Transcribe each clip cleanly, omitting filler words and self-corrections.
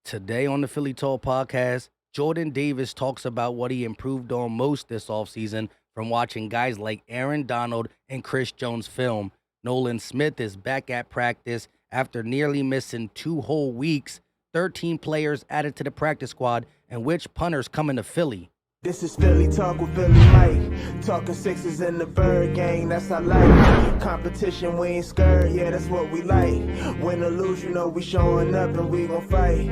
Today on the Philly Talk podcast, Jordan Davis talks about what he improved on most this offseason from watching guys like Aaron Donald and Chris Jones film. Nolan Smith is back at practice after nearly missing 2 whole weeks. 13 players added to the practice squad, and which punters coming to Philly? This is Philly Talk with Philly Mike. Talking sixes in the bird gang, that's I like. Competition, we ain't scared, yeah, that's what we like. Win or lose, you know we showing up and we gon' fight.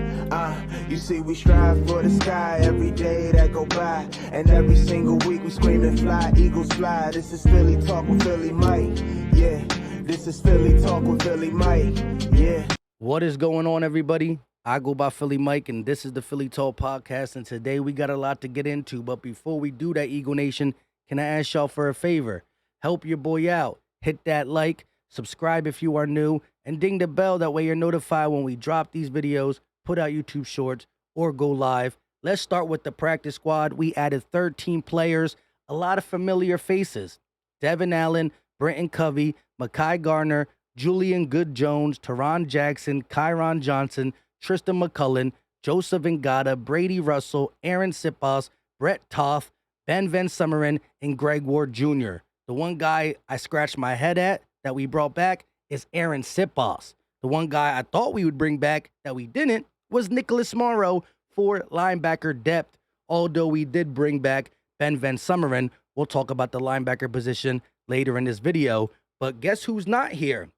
You see we strive for the sky every day that go by. And every single week we screaming fly, eagles fly. This is Philly Talk with Philly Mike, yeah. This is Philly Talk with Philly Mike, yeah. What is going on, everybody? I go by Philly Mike, and this is the Philly Talk podcast, and today we got a lot to get into. But before we do that, Eagle Nation, can I ask y'all for a favor? Help your boy out. Hit that like, subscribe if you are new, and ding the bell. That way you're notified when we drop these videos, put out YouTube shorts, or go live. Let's start with the practice squad. We added 13 players, a lot of familiar faces. Devin Allen, Brenton Covey, Mekhi Garner, Julian Good-Jones, Teron Jackson, Kyron Johnson, Tristan McCullen, Joseph Ngata, Brady Russell, Aaron Sipos, Brett Toth, Ben Van Summeren, and Greg Ward Jr. The one guy I scratched my head at that we brought back is Aaron Sipos. The one guy I thought we would bring back that we didn't was Nicholas Morrow for linebacker depth, although we did bring back Ben Van Summeren. We'll talk about the linebacker position later in this video. But guess who's not here?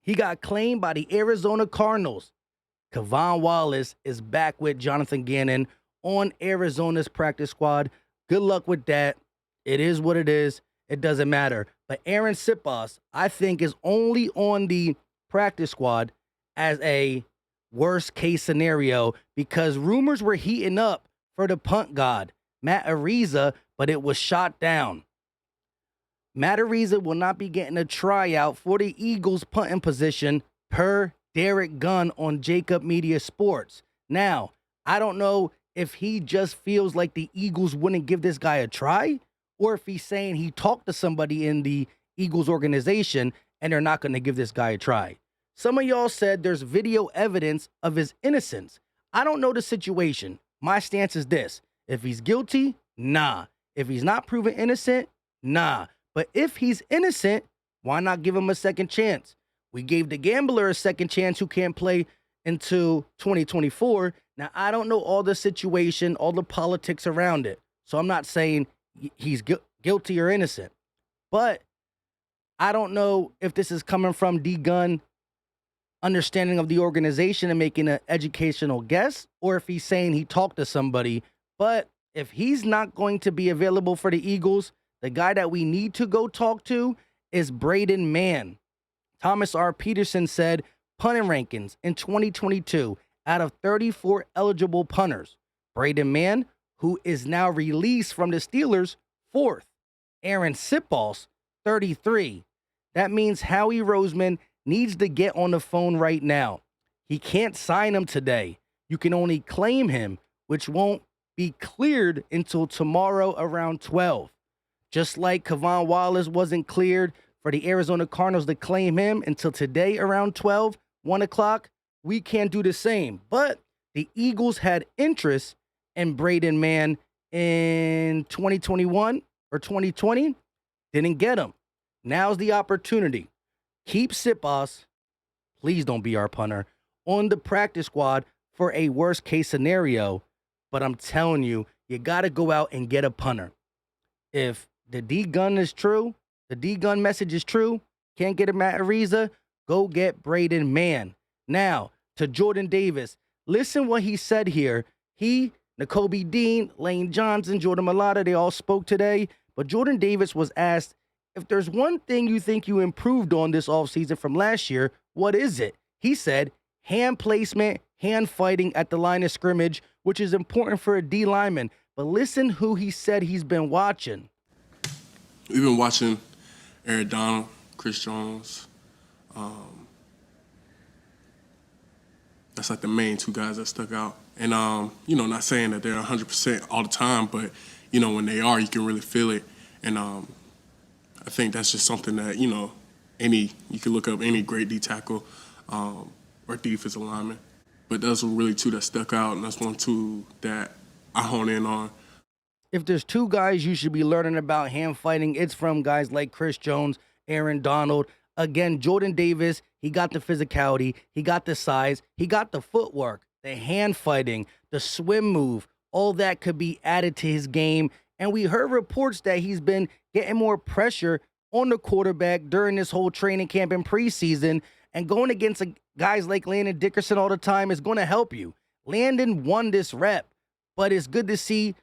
He got claimed by the Arizona Cardinals. Kevon Wallace is back with Jonathan Gannon on Arizona's practice squad. Good luck with that. It is what it is. It doesn't matter. But Aaron Sipos, I think, is only on the practice squad as a worst case scenario because rumors were heating up for the punt god, Matt Araiza, but it was shot down. Matt Araiza will not be getting a tryout for the Eagles punting position per Derek Gunn on Jacob Media Sports. Now, I don't know if he just feels like the Eagles wouldn't give this guy a try, or if he's saying he talked to somebody in the Eagles organization and they're not going to give this guy a try. Some of y'all said there's video evidence of his innocence. I don't know the situation. My stance is this. If he's guilty, nah. If he's not proven innocent, nah. But if he's innocent, why not give him a second chance? We gave the gambler a second chance who can't play until 2024. Now, I don't know all the situation, all the politics around it. So I'm not saying he's guilty or innocent. But I don't know if this is coming from D. Gunn understanding of the organization and making an educational guess, or if he's saying he talked to somebody. But if he's not going to be available for the Eagles, the guy that we need to go talk to is Braden Mann. Thomas R. Peterson said punting rankings in 2022 out of 34 eligible punters. Braden Mann, who is now released from the Steelers, 4th. Aaron Sipos, 33. That means Howie Roseman needs to get on the phone right now. He can't sign him today. You can only claim him, which won't be cleared until tomorrow around 12. Just like Kevon Wallace wasn't cleared for the Arizona Cardinals to claim him until today around 12, 1 o'clock, we can't do the same. But the Eagles had interest in Braden Mann in 2021 or 2020, didn't get him. Now's the opportunity. Keep Sipos, please don't be our punter, on the practice squad for a worst case scenario. But I'm telling you, you got to go out and get a punter. If the D gun is true, the D gun message is true, can't get a Matt Araiza, go get Braden Mann. Now, to Jordan Davis, listen what he said here. He, Nakobe Dean, Lane Johnson, Jordan Mailata, they all spoke today. But Jordan Davis was asked, if there's one thing you think you improved on this offseason from last year, what is it? He said, hand placement, hand fighting at the line of scrimmage, which is important for a D lineman. But listen who he said he's been watching. We've been watching Aaron Donald, Chris Jones. That's like the main two guys that stuck out. And, not saying that they're 100% all the time, but, when they are, you can really feel it. And I think that's just something that, you can look up any great D tackle or defensive lineman. But those were really two that stuck out, and that's one, two that I hone in on. If there's two guys you should be learning about hand fighting, it's from guys like Chris Jones, Aaron Donald. Again, Jordan Davis, he got the physicality, he got the size, he got the footwork, the hand fighting, the swim move. All that could be added to his game. And we heard reports that he's been getting more pressure on the quarterback during this whole training camp and preseason. And going against guys like Landon Dickerson all the time is going to help you. Landon won this rep, but it's good to see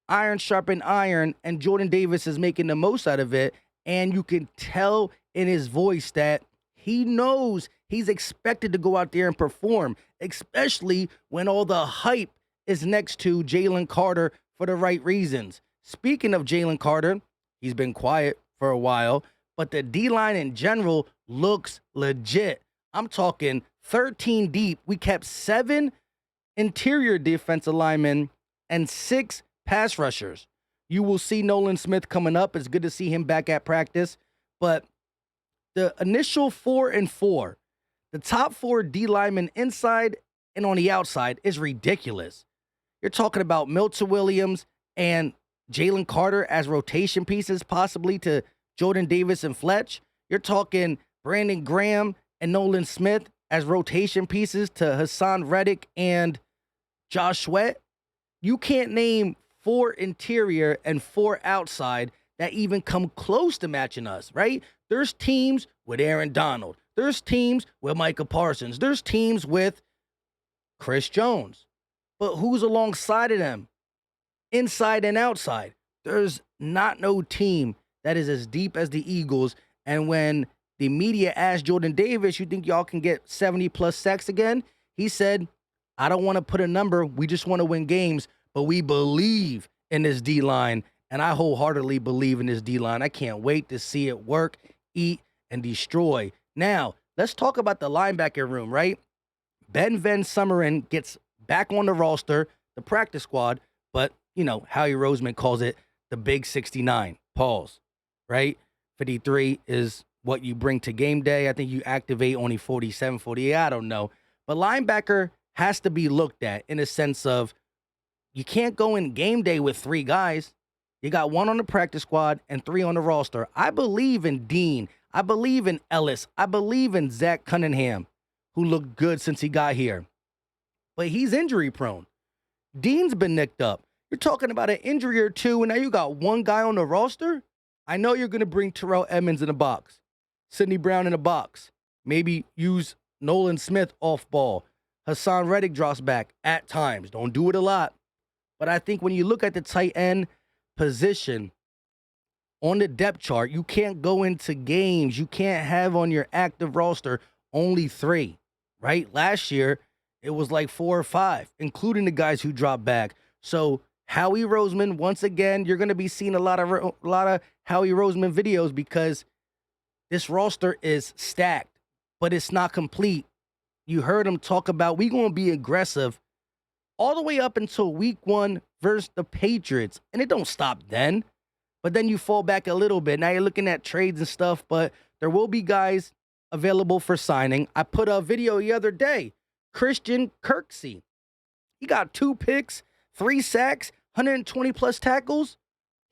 iron sharpen iron, and Jordan Davis is making the most out of it. And you can tell in his voice that he knows he's expected to go out there and perform, especially when all the hype is next to Jalen Carter for the right reasons. Speaking of Jalen Carter, he's been quiet for a while, but the D-line in general looks legit. I'm talking 13 deep. We kept 7 interior defensive linemen and 6 pass rushers. You will see Nolan Smith coming up. It's good to see him back at practice. But the initial 4 and 4, the top 4 D linemen inside and on the outside is ridiculous. You're talking about Milton Williams and Jalen Carter as rotation pieces, possibly to Jordan Davis and Fletch. You're talking Brandon Graham and Nolan Smith as rotation pieces to Hassan Reddick and Josh Sweat. You can't name 4 interior and 4 outside that even come close to matching us, right? There's teams with Aaron Donald. There's teams with Micah Parsons. There's teams with Chris Jones. But who's alongside of them? Inside and outside. There's not no team that is as deep as the Eagles. And when the media asked Jordan Davis, you think y'all can get 70-plus sacks again? He said, I don't want to put a number. We just want to win games. But we believe in this D-line, and I wholeheartedly believe in this D-line. I can't wait to see it work, eat, and destroy. Now, let's talk about the linebacker room, right? Ben Van Sumeren gets back on the roster, the practice squad, but, Howie Roseman calls it the Big 69. Pause, right? 53 is what you bring to game day. I think you activate only 47, 48, I don't know. But linebacker has to be looked at in a sense of, you can't go in game day with 3 guys. You got 1 on the practice squad and 3 on the roster. I believe in Dean. I believe in Ellis. I believe in Zach Cunningham, who looked good since he got here. But he's injury prone. Dean's been nicked up. You're talking about an injury or 2, and now you got 1 guy on the roster? I know you're going to bring Terrell Edmonds in a box, Sidney Brown in a box, maybe use Nolan Smith off ball. Hassan Reddick drops back at times. Don't do it a lot. But I think when you look at the tight end position on the depth chart, you can't go into games. You can't have on your active roster only 3, right? Last year, it was like 4 or 5, including the guys who dropped back. So Howie Roseman, once again, you're going to be seeing a lot of Howie Roseman videos because this roster is stacked, but it's not complete. You heard him talk about we going to be aggressive all the way up until week 1 versus the Patriots. And it don't stop then. But then you fall back a little bit. Now you're looking at trades and stuff, but there will be guys available for signing. I put a video the other day. Christian Kirksey. He got 2 picks, 3 sacks, 120-plus tackles.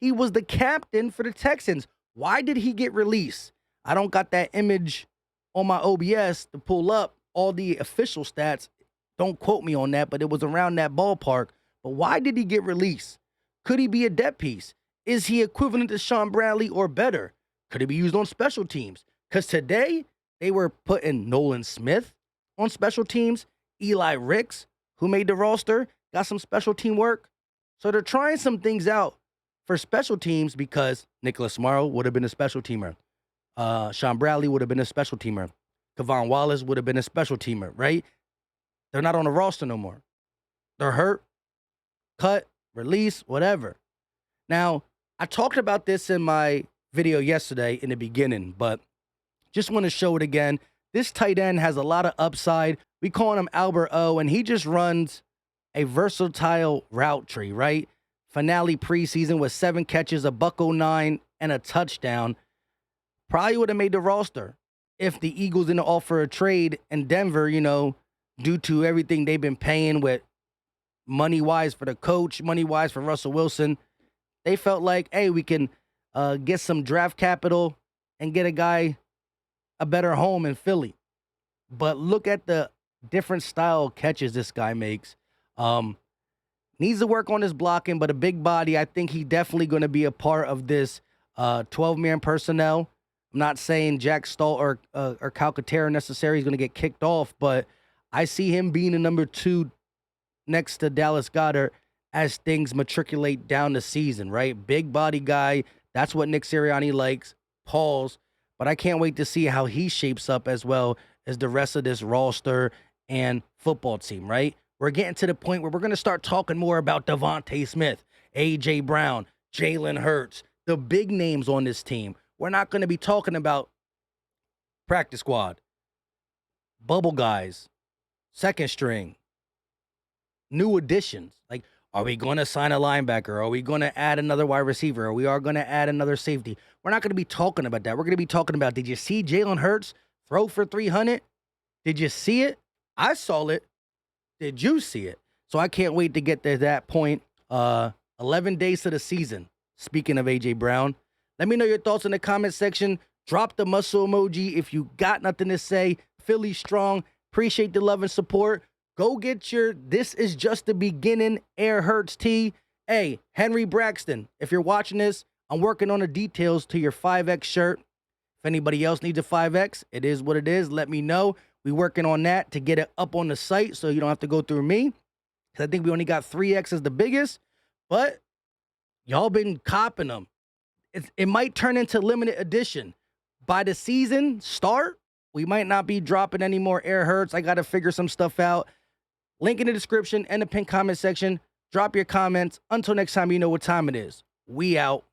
He was the captain for the Texans. Why did he get released? I don't got that image on my OBS to pull up all the official stats. Don't quote me on that, but it was around that ballpark. But why did he get released? Could he be a depth piece? Is he equivalent to Sean Bradley or better? Could he be used on special teams? Because today, they were putting Nolan Smith on special teams. Eli Ricks, who made the roster, got some special team work. So they're trying some things out for special teams because Nicholas Morrow would have been a special teamer. Sean Bradley would have been a special teamer. Kevon Wallace would have been a special teamer, right? They're not on the roster no more. They're hurt, cut, release, whatever. Now, I talked about this in my video yesterday in the beginning, but just want to show it again. This tight end has a lot of upside. We call him Albert O, and he just runs a versatile route tree, right? Finale preseason with 7 catches, a $109, and a touchdown. Probably would have made the roster if the Eagles didn't offer a trade in Denver, due to everything they've been paying with money-wise for the coach, money-wise for Russell Wilson. They felt like, hey, we can get some draft capital and get a guy a better home in Philly. But look at the different style catches this guy makes. Needs to work on his blocking, but a big body. I think he's definitely going to be a part of this 12-man personnel. I'm not saying Jack Stoll or Calcaterra necessarily is going to get kicked off, but I see him being a number 2 next to Dallas Goedert as things matriculate down the season, right? Big body guy. That's what Nick Sirianni likes. Pause. But I can't wait to see how he shapes up as well as the rest of this roster and football team, right? We're getting to the point where we're going to start talking more about Devontae Smith, A.J. Brown, Jalen Hurts, the big names on this team. We're not going to be talking about practice squad, bubble guys, second string, new additions. Like, are we going to sign a linebacker? Are we going to add another wide receiver? Are we going to add another safety? We're not going to be talking about that. We're going to be talking about, did you see Jalen Hurts throw for 300? Did you see it? I saw it. Did you see it? So I can't wait to get to that point. 11 days to the season. Speaking of A.J. Brown, let me know your thoughts in the comment section. Drop the muscle emoji if you got nothing to say. Philly strong. Appreciate the love and support. Go get your This Is Just the Beginning Air Hurts tee. Hey, Henry Braxton, if you're watching this, I'm working on the details to your 5X shirt. If anybody else needs a 5X, it is what it is. Let me know. We're working on that to get it up on the site so you don't have to go through me. Because I think we only got 3X as the biggest. But y'all been copping them. It might turn into limited edition. By the season start, we might not be dropping any more Air Hurts. I got to figure some stuff out. Link in the description and the pinned comment section. Drop your comments. Until next time, you know what time it is. We out.